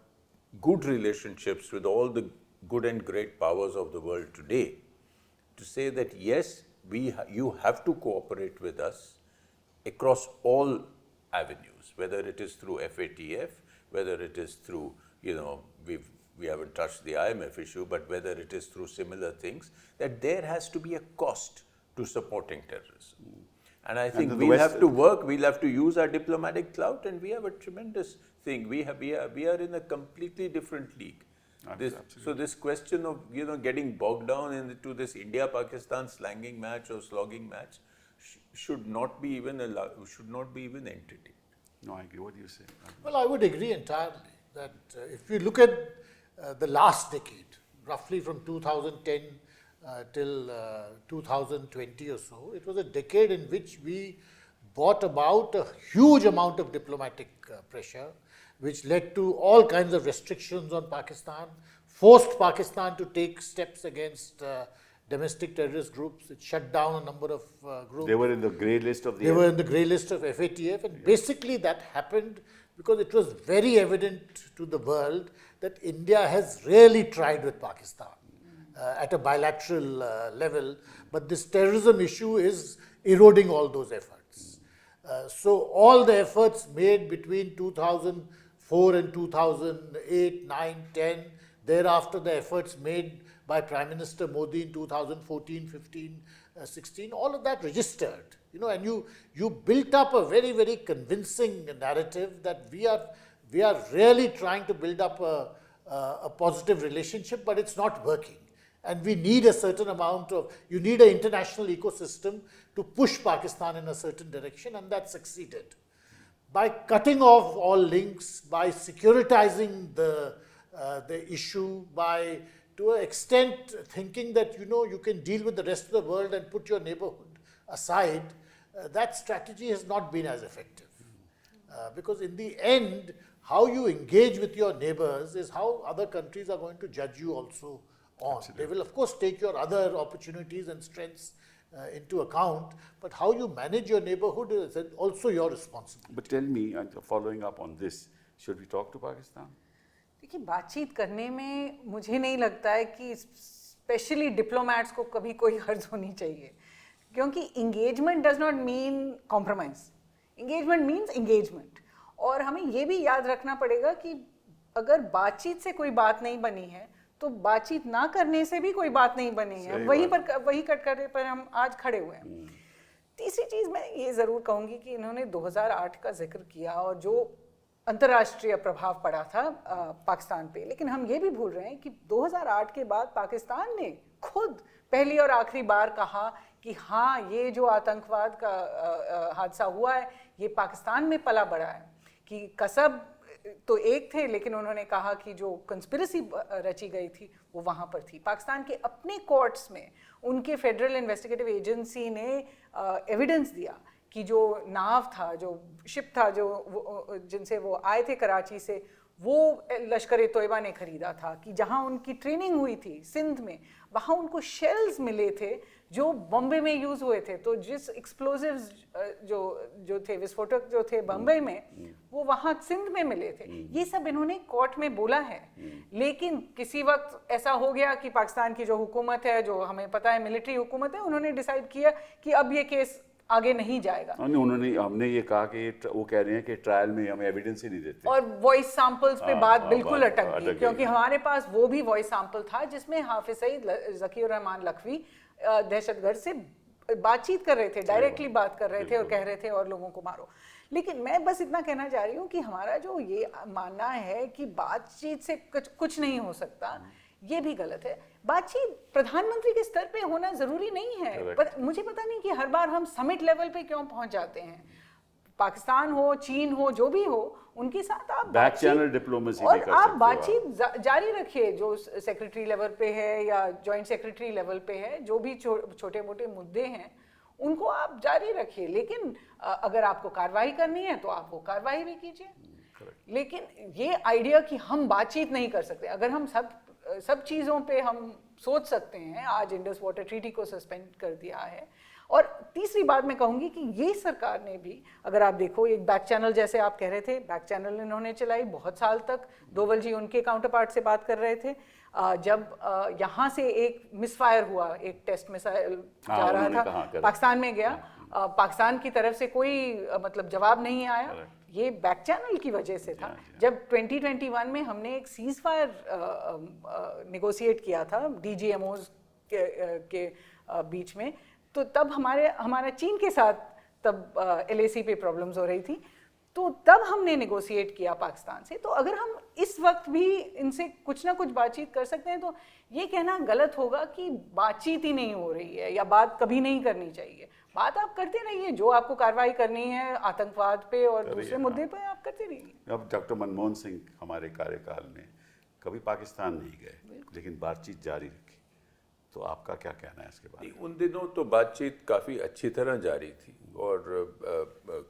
good relationships with all the good and great powers of the world today to say that yes, you have to cooperate with us across all avenues, whether it is through FATF, whether it is through, we haven't touched the IMF issue, but whether it is through similar things, that there has to be a cost to supporting terrorism. And I think we'll have to work, we'll have to use our diplomatic clout, and we have a tremendous thing. We are in a completely different league. So this question of getting bogged down into this India-Pakistan slanging match or slogging match should not be even entertained. No, I agree. What do you say? Well, I would agree entirely that if you look at the last decade, roughly from 2010 till 2020 or so, it was a decade in which we brought about a huge amount of diplomatic pressure, which led to all kinds of restrictions on Pakistan, forced Pakistan to take steps against domestic terrorist groups. It shut down a number of groups. They were in the grey list of the... They were in the grey list of FATF, and basically that happened because it was very evident to the world that India has really tried with Pakistan at a bilateral level, but this terrorism issue is eroding all those efforts. So all the efforts made between 2004 and 2008, 9, 10, thereafter the efforts made by Prime Minister Modi in 2014, 15, 16, all of that registered, and you built up a very, very convincing narrative that we are really trying to build up a positive relationship, but it's not working. And we need a certain amount you need an international ecosystem to push Pakistan in a certain direction, and that succeeded. By cutting off all links, by securitizing the issue, by to an extent thinking that you can deal with the rest of the world and put your neighborhood aside, that strategy has not been as effective. Because in the end, how you engage with your neighbors is how other countries are going to judge you also on. Absolutely. They will of course take your other opportunities and strengths into account, but how you manage your neighborhood is also your responsibility. But tell me, following up on this, should we talk to Pakistan? देखिए, बातचीत करने में मुझे नहीं लगता है कि specially diplomats को कभी कोई हर्ज होनी चाहिए, क्योंकि engagement does not mean compromise. Engagement means engagement. और हमें ये भी याद रखना पड़ेगा कि अगर बातचीत से कोई बात नहीं बनी है तो बातचीत ना करने से भी कोई बात नहीं बनी है. वही कटघरे पर हम आज खड़े हुए हैं. तीसरी चीज़ मैं ये ज़रूर कहूँगी कि इन्होंने 2008 का जिक्र किया और जो अंतर्राष्ट्रीय प्रभाव पड़ा था पाकिस्तान पे, लेकिन हम ये भी भूल रहे हैं कि 2008 के बाद पाकिस्तान ने खुद पहली और आखिरी बार कहा कि हाँ, ये जो आतंकवाद का हादसा हुआ है ये पाकिस्तान में पला बढ़ा है. कि कसब तो एक थे, लेकिन उन्होंने कहा कि जो कंस्पिरेसी रची गई थी वो वहाँ पर थी. पाकिस्तान के अपने कोर्ट्स में उनके फेडरल इन्वेस्टिगेटिव एजेंसी ने एविडेंस दिया कि जो नाव था, जो शिप था, जो जिनसे वो आए थे कराची से, वो लश्कर तोयबा ने खरीदा था. कि जहाँ उनकी ट्रेनिंग हुई थी सिंध में, वहाँ उनको शेल्स मिले थे जो बॉम्बे में यूज़ हुए थे. तो जिस एक्सप्लोजिव्स जो थे, विस्फोटक जो थे बॉम्बे में, वो वहाँ सिंध में मिले थे. ये सब इन्होंने कोर्ट में बोला है. लेकिन किसी वक्त ऐसा हो गया कि पाकिस्तान की जो हुकूमत है, जो हमें पता है मिलिट्री हुकूमत है, उन्होंने डिसाइड किया कि अब ये केस आगे नहीं जाएगा. हमने ये कहा कि वो कह रहे हैं कि ट्रायल में हमें एविडेंस ही नहीं देते. और वॉइस सैंपल्स पे बात बिल्कुल अटक गई, क्योंकि हमारे पास वो भी वॉइस सैंपल था जिसमें हाफिज सईद, ज़कीर रहमान लखवी दहशतगर्द से बातचीत कर रहे थे, डायरेक्टली बात कर रहे थे और कह रहे थे और लोगों को मारो. लेकिन मैं बस इतना कहना चाह रही हूँ कि हमारा जो ये मानना है कि बातचीत से कुछ नहीं हो सकता, ये भी गलत है. बातचीत प्रधानमंत्री के स्तर पे होना जरूरी नहीं है. मुझे पता नहीं कि हर बार हम समिट लेवल पे क्यों पहुंच जाते हैं. पाकिस्तान हो, चीन हो, जो भी हो, उनके साथ आप बैक चैनल डिप्लोमेसी और आप बातचीत जारी रखिए. जो सेक्रेटरी लेवल पे है या जॉइंट सेक्रेटरी लेवल पे है, जो भी छोटे मोटे मुद्दे हैं उनको आप जारी रखिए. लेकिन अगर आपको कार्रवाई करनी है तो आप वो कार्रवाई भी कीजिए. लेकिन ये आइडिया कि हम बातचीत नहीं कर सकते, अगर हम सब चीज़ों पे हम सोच सकते हैं. आज इंडस वाटर ट्रीटी को सस्पेंड कर दिया है. और तीसरी बात मैं कहूँगी कि ये सरकार ने भी, अगर आप देखो, एक बैक चैनल, जैसे आप कह रहे थे, बैक चैनल इन्होंने चलाई बहुत साल तक. डोवल जी उनके काउंटर पार्ट से बात कर रहे थे. जब यहाँ से एक मिसफायर हुआ, एक टेस्ट मिसाइल जा रहा था, पाकिस्तान में गया, पाकिस्तान की तरफ से कोई मतलब जवाब नहीं आया. ये बैक चैनल की वजह से था. जब 2021 में हमने एक सीज फायर नेगोशिएट किया था DGMOs के बीच में, तो तब हमारा चीन के साथ तब LAC पे प्रॉब्लम्स हो रही थी. तो तब हमने नेगोशिएट किया पाकिस्तान से। तो अगर हम इस वक्त भी इनसे कुछ ना कुछ बातचीत कर सकते हैं तो ये कहना गलत होगा कि बातचीत ही नहीं हो रही है या बात कभी नहीं करनी चाहिए। बात आप करते रहिए, जो आपको कार्रवाई करनी है आतंकवाद पे और दूसरे मुद्दे पे आप करते रहिए। अब डॉक्टर मनमोहन सिंह हमारे कार्यकाल में कभी पाकिस्तान नहीं गए, लेकिन बातचीत जारी रखी। तो आपका क्या कहना है इसके बारे में? उन दिनों तो बातचीत काफ़ी अच्छी तरह जारी थी और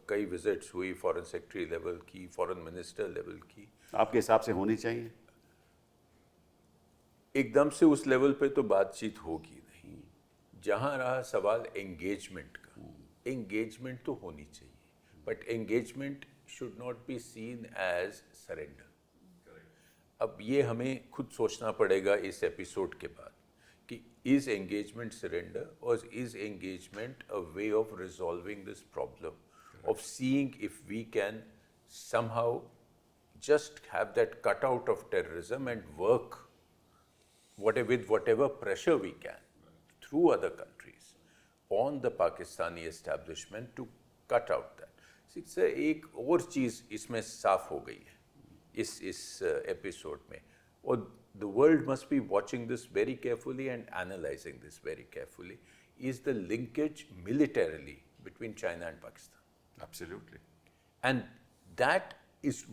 कई विजिट्स हुई, फॉरेन सेक्रेटरी लेवल की, फॉरेन मिनिस्टर लेवल की। आपके हिसाब से होनी चाहिए? एकदम से उस लेवल पे तो बातचीत होगी नहीं। जहाँ रहा सवाल एंगेजमेंट का, एंगेजमेंट तो होनी चाहिए, but engagement should not be seen as surrender. अब ये हमें खुद सोचना पड़ेगा इस एपिसोड के बाद कि is engagement surrender or is engagement a way of resolving this problem, of seeing if we can somehow just have that cutout of terrorism and work with whatever pressure we can through other countries on the Pakistani establishment to cut out that. So, एक और चीज़ इसमें साफ हो गई है इस episode में, और the world must be watching this very carefully and analyzing this very carefully, is the linkage militarily between China and Pakistan. Absolutely. And that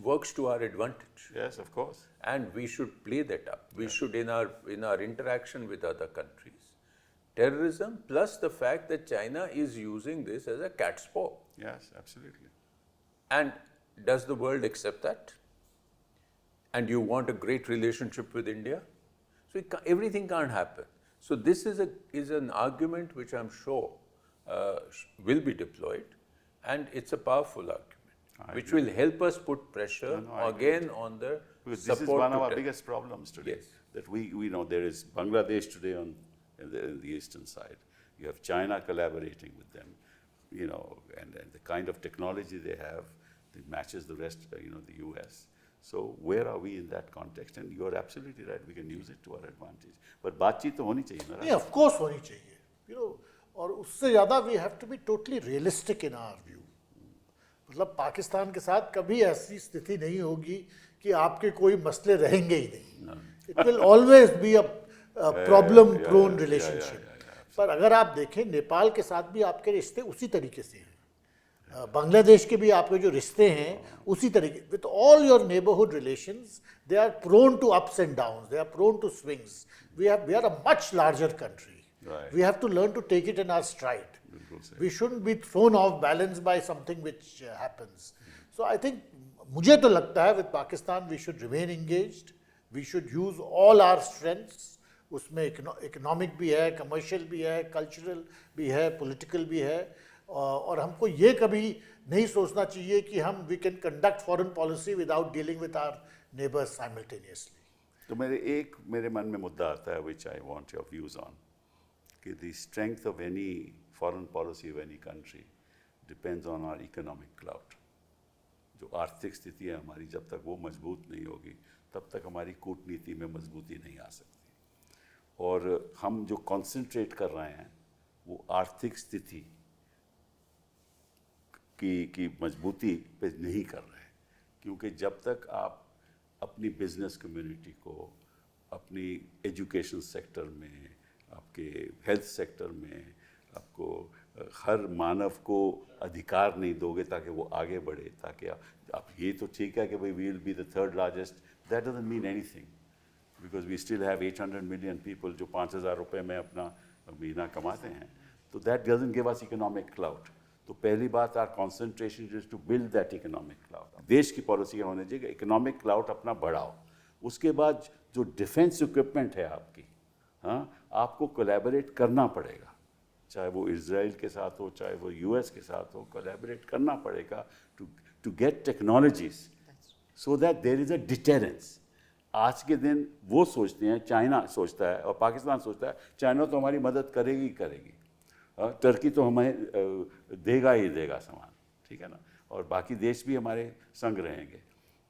works to our advantage. Yes, of course. And we should play that up. We should, in our interaction with other countries, terrorism plus the fact that China is using this as a cat's paw. Yes, absolutely. And does the world accept that? And you want a great relationship with India? So everything can't happen. So this is an argument which I'm sure will be deployed, and it's a powerful argument, which will help us put pressure again on the because support. This is one of our biggest problems today. Yes. That we know there is Bangladesh today in the eastern side. You have China collaborating with them, and the kind of technology they have that matches the rest, the US. So where are we in that context? And you are absolutely right. We can use it to our advantage. But बातचीत तो होनी चाहिए ना? Yeah, of course होनी चाहिए. और उससे ज़्यादा we have to be totally realistic in our view. मतलब पाकिस्तान के साथ कभी ऐसी स्थिति नहीं होगी कि आपके कोई मसले रहेंगे ही नहीं. It will always be a problem-prone relationship. पर अगर आप देखें नेपाल के साथ भी आपके रिश्ते उसी तरीके से हैं. बांग्लादेश के भी आपके जो रिश्ते हैं उसी तरीके, with all your neighborhood relations, they are prone to ups and downs, they are prone to swings. We are a much larger country. Right. We have to learn to take it in our stride. We shouldn't be thrown off balance by something which happens. So I think, मुझे तो लगता है with Pakistan we should remain engaged. We should use all our strengths. उसमें economic भी है, commercial भी है, cultural भी है, political भी है. और हमको ये कभी नहीं सोचना चाहिए कि हम we can conduct foreign policy without dealing with our neighbors simultaneously. तो मेरे मन में मुद्दा आता है which I want your views on, कि the strength of any foreign policy of any country depends on our economic clout. जो आर्थिक स्थिति है हमारी, जब तक वो मजबूत नहीं होगी तब तक हमारी कूटनीति में मजबूती नहीं आ सकती. और हम जो concentrate कर रहे हैं वो आर्थिक स्थिति की मजबूती पे नहीं कर रहे हैं, क्योंकि जब तक आप अपनी बिजनेस कम्युनिटी को, अपनी एजुकेशन सेक्टर में, आपके हेल्थ सेक्टर में, आपको हर मानव को अधिकार नहीं दोगे ताकि वो आगे बढ़े, ताकि आप ये तो ठीक है कि भाई we will be the third largest, that doesn't mean anything, because we still have 800 million people जो 5,000 रुपये में अपना महीना कमाते हैं. तो that doesn't give us economic cloud. तो पहली बात our concentration is to build that economic cloud. देश की पॉलिसी क्या होनी चाहिए? इकोनॉमिक क्लाउड अपना बढ़ाओ. उसके बाद जो डिफेंस इक्विपमेंट है आपकी, आपको कोलैबोरेट करना पड़ेगा, चाहे वो इजराइल के साथ हो, चाहे वो यूएस के साथ हो, कोलैबोरेट करना पड़ेगा to get technologies so that there is a deterrence. आज के दिन वो सोचते हैं, चाइना सोचता है और पाकिस्तान सोचता है चाइना तो हमारी मदद करेगी करेगी, टर्की तो हमें देगा ही देगा सामान, ठीक है ना, और बाकी देश भी हमारे संग रहेंगे.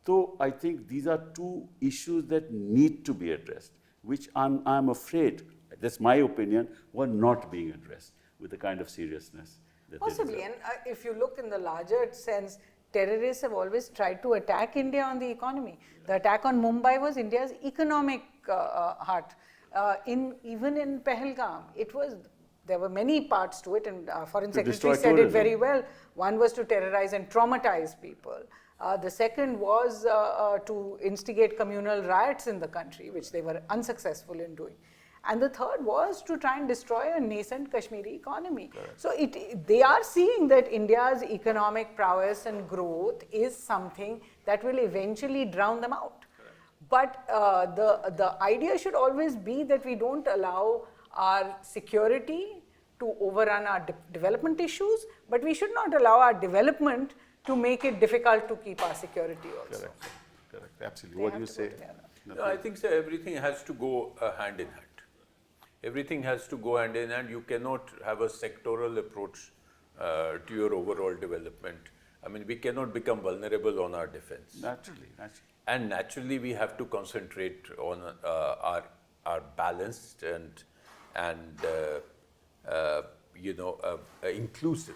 तो I think these are two issues that need to be addressed, which I'm afraid, that's my opinion, were not being addressed with the kind of seriousness that Possibly, and if you look in the larger sense, terrorists have always tried to attack India on the economy. The attack on Mumbai was India's economic heart. Even in Pahalgam, there were many parts to it, and Foreign Secretary said it very well. One was to terrorize and traumatize people. The second was to instigate communal riots in the country, which they were unsuccessful in doing. And the third was to try and destroy a nascent Kashmiri economy. Correct. So they are seeing that India's economic prowess and growth is something that will eventually drown them out. Correct. But the idea should always be that we don't allow our security to overrun our development issues, but we should not allow our development to make it difficult to keep our security also. Correct. Correct. Absolutely. What do you say? No, I think, sir, everything has to go hand in hand. Everything has to go hand in hand. You cannot have a sectoral approach to your overall development. I mean, we cannot become vulnerable on our defense. Naturally. And naturally, we have to concentrate on our balanced and inclusive.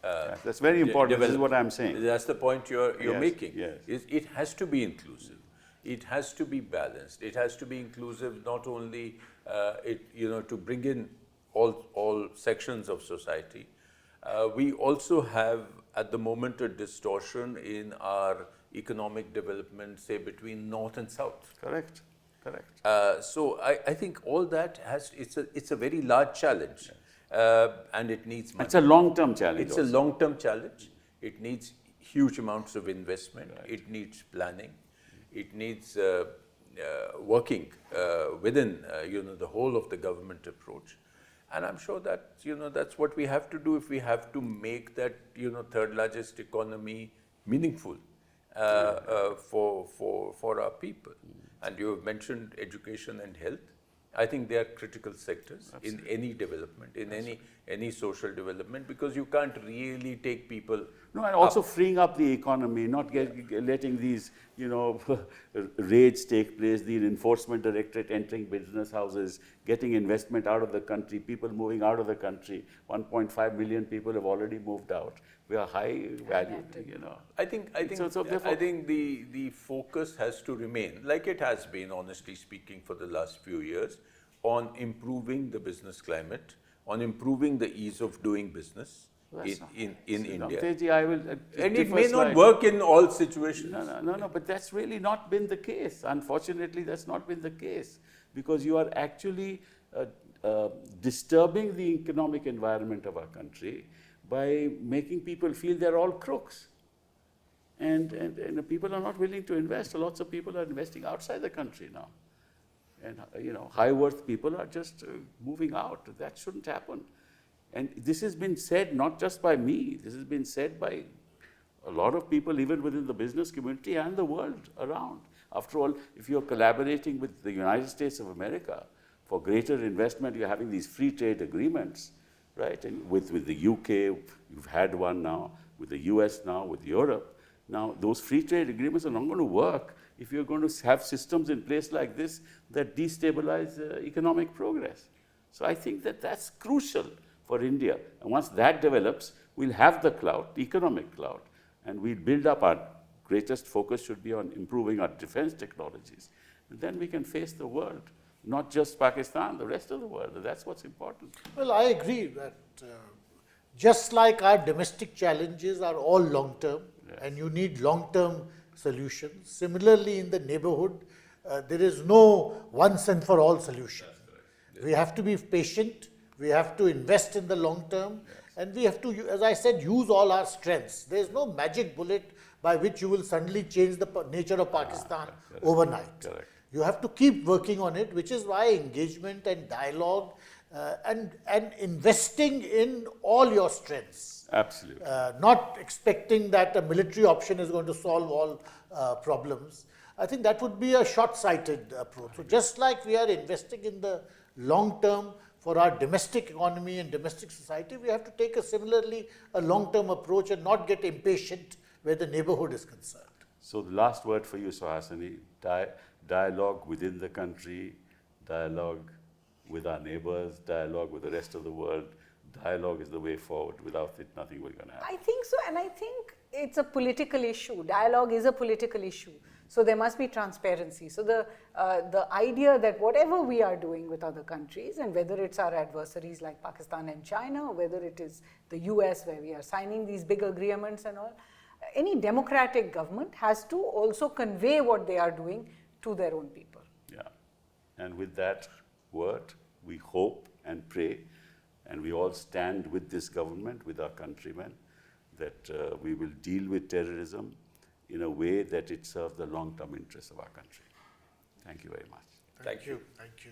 That's very important. This is what I'm saying. That's the point you're making. Yes. It has to be inclusive. It has to be balanced. It has to be inclusive, not only to bring in all sections of society. We also have at the moment a distortion in our economic development, say between north and south. Correct. So I think all that it's a very large challenge, and it needs money. It's a long-term challenge. It's a long-term challenge. It needs huge amounts of investment. Right. It needs planning. It needs working within the whole of the government approach, and I'm sure that that's what we have to do if we have to make that third largest economy meaningful for our people. And you have mentioned education and health. I think they are critical sectors. Absolutely. In any development, in any social development, because you can't really take people. No, and also freeing up the economy, not letting these raids take place, the enforcement directorate entering business houses, getting investment out of the country, people moving out of the country. 1.5 million people have already moved out. We are high valued, I think the focus has to remain, like it has been, honestly speaking, for the last few years, on improving the business climate, on improving the ease of doing business in India. Navtej, I will. And it may not work in all situations. No, but that's really not been the case. Unfortunately, that's not been the case, because you are actually disturbing the economic environment of our country by making people feel they're all crooks. And people are not willing to invest. Lots of people are investing outside the country now. And high worth people are just moving out. That shouldn't happen. And this has been said not just by me. This has been said by a lot of people, even within the business community and the world around. After all, if you're collaborating with the United States of America for greater investment, you're having these free trade agreements, right? And with the UK, you've had one now, with the US now, with Europe. Now, those free trade agreements are not going to work if you're going to have systems in place like this that destabilize economic progress. So I think that that's crucial for India. And once that develops, we'll have the clout, the economic clout, and we'll build up our greatest focus should be on improving our defense technologies. And then we can face the world, not just Pakistan, the rest of the world. That's what's important. Well, I agree that just like our domestic challenges are all long-term, yes, and you need long-term solutions. Similarly, in the neighborhood, there is no once and for all solution. We have to be patient, we have to invest in the long term, yes, and we have to, as I said, use all our strengths. There is no magic bullet by which you will suddenly change the nature of Pakistan overnight. Correct. You have to keep working on it, which is why engagement and dialogue and investing in all your strengths. Absolutely. Not expecting that a military option is going to solve all problems. I think that would be a short-sighted approach. So just like we are investing in the long term for our domestic economy and domestic society, we have to take a long-term approach and not get impatient where the neighborhood is concerned. So the last word for you, Suhasini, dialogue within the country, dialogue with our neighbors, dialogue with the rest of the world. Dialogue is the way forward. Without it, nothing will going to happen. I think so, and I think it's a political issue. Dialogue is a political issue. So there must be transparency. So the idea that whatever we are doing with other countries, and whether it's our adversaries like Pakistan and China, or whether it is the US where we are signing these big agreements and all, any democratic government has to also convey what they are doing to their own people. Yeah. And with that word, we hope and pray, and we all stand with this government, with our countrymen, that we will deal with terrorism in a way that it serves the long-term interests of our country. Thank you very much. Thank you. Thank you.